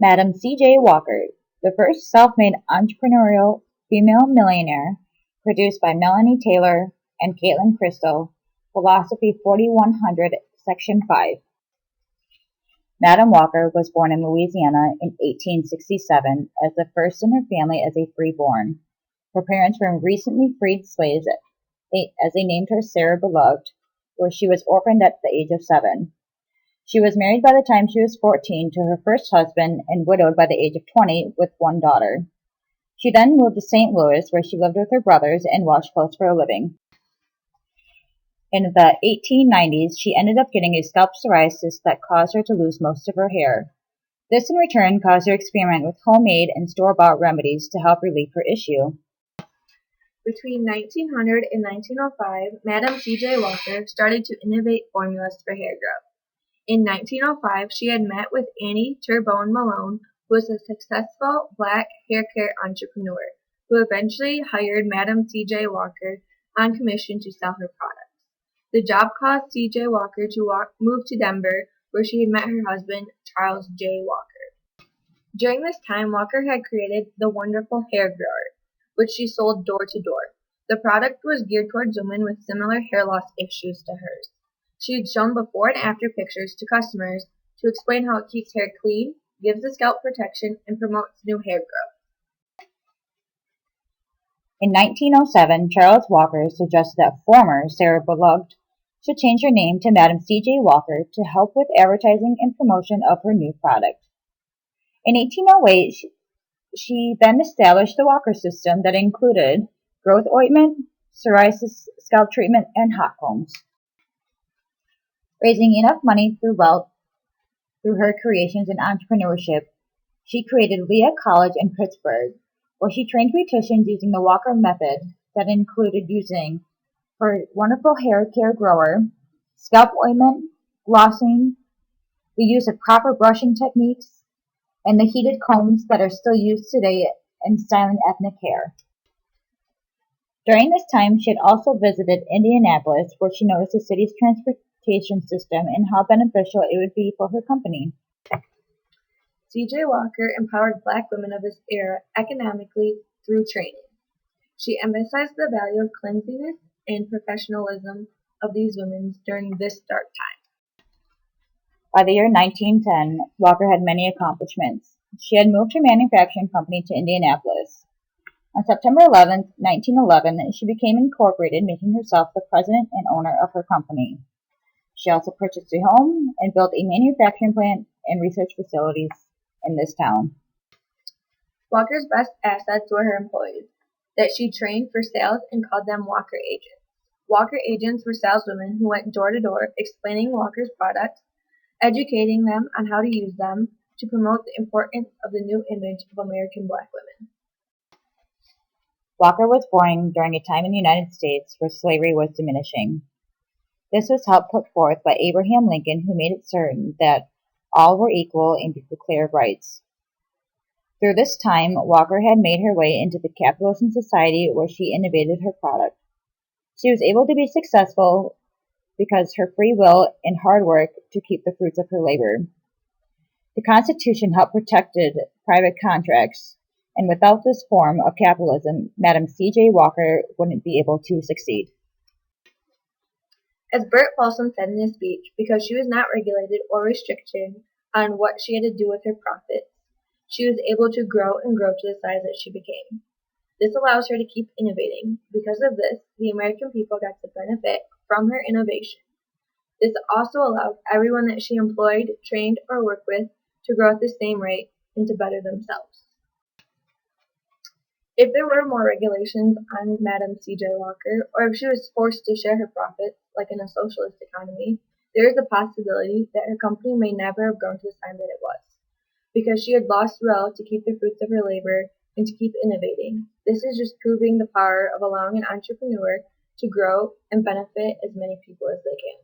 Madam C.J. Walker, the first self-made entrepreneurial female millionaire, produced by Melanie Taylor and Caitlin Crystal, Philosophy 4100, Section 5. Madam Walker was born in Louisiana in 1867 as the first in her family as a freeborn. Her parents were recently freed slaves as they named her Sarah Beloved, where she was orphaned at the age of 7. She was married by the time she was 14 to her first husband and widowed by the age of 20 with one daughter. She then moved to St. Louis, where she lived with her brothers and washed clothes for a living. In the 1890s, she ended up getting a scalp psoriasis that caused her to lose most of her hair. This in return caused her to experiment with homemade and store-bought remedies to help relieve her issue. Between 1900 and 1905, Madam C.J. Walker started to innovate formulas for hair growth. In 1905, she had met with Annie Turbone Malone, who was a successful black hair care entrepreneur, who eventually hired Madam C.J. Walker on commission to sell her products. The job caused C.J. Walker to move to Denver, where she had met her husband, Charles J. Walker. During this time, Walker had created the Wonderful Hair Grower, which she sold door to door. The product was geared towards women with similar hair loss issues to hers. She had shown before and after pictures to customers to explain how it keeps hair clean, gives the scalp protection, and promotes new hair growth. In 1907, Charles Walker suggested that former Sarah Beloved should change her name to Madam C.J. Walker to help with advertising and promotion of her new product. In 1808, she then established the Walker system that included growth ointment, psoriasis scalp treatment, and hot combs. Raising enough money through her creations and entrepreneurship, she created Lea College in Pittsburgh, where she trained beauticians using the Walker method that included using her Wonderful Hair Care Grower, scalp ointment, glossing, the use of proper brushing techniques, and the heated combs that are still used today in styling ethnic hair. During this time, she had also visited Indianapolis, where she noticed the city's transportation system and how beneficial it would be for her company. C.J. Walker empowered black women of this era economically through training. She emphasized the value of cleanliness and professionalism of these women during this dark time. By the year 1910, Walker had many accomplishments. She had moved her manufacturing company to Indianapolis. On September 11, 1911, she became incorporated, making herself the president and owner of her company. She also purchased a home and built a manufacturing plant and research facilities in this town. Walker's best assets were her employees, that she trained for sales and called them Walker agents. Walker agents were saleswomen who went door to door explaining Walker's products, educating them on how to use them to promote the importance of the new image of American black women. Walker was born during a time in the United States where slavery was diminishing. This was helped put forth by Abraham Lincoln, who made it certain that all were equal in the Declared of Rights. Through this time, Walker had made her way into the capitalist society where she innovated her product. She was able to be successful because her free will and hard work to keep the fruits of her labor. The Constitution helped protected private contracts, and without this form of capitalism, Madam C.J. Walker wouldn't be able to succeed. As Bert Folsom said in his speech, because she was not regulated or restricted on what she had to do with her profits, she was able to grow and grow to the size that she became. This allows her to keep innovating. Because of this, the American people got to benefit from her innovation. This also allowed everyone that she employed, trained, or worked with to grow at the same rate and to better themselves. If there were more regulations on Madam C.J. Walker, or if she was forced to share her profits, like in a socialist economy, there is a possibility that her company may never have grown to the size that it was, because she had lost will to keep the fruits of her labor and to keep innovating. This is just proving the power of allowing an entrepreneur to grow and benefit as many people as they can.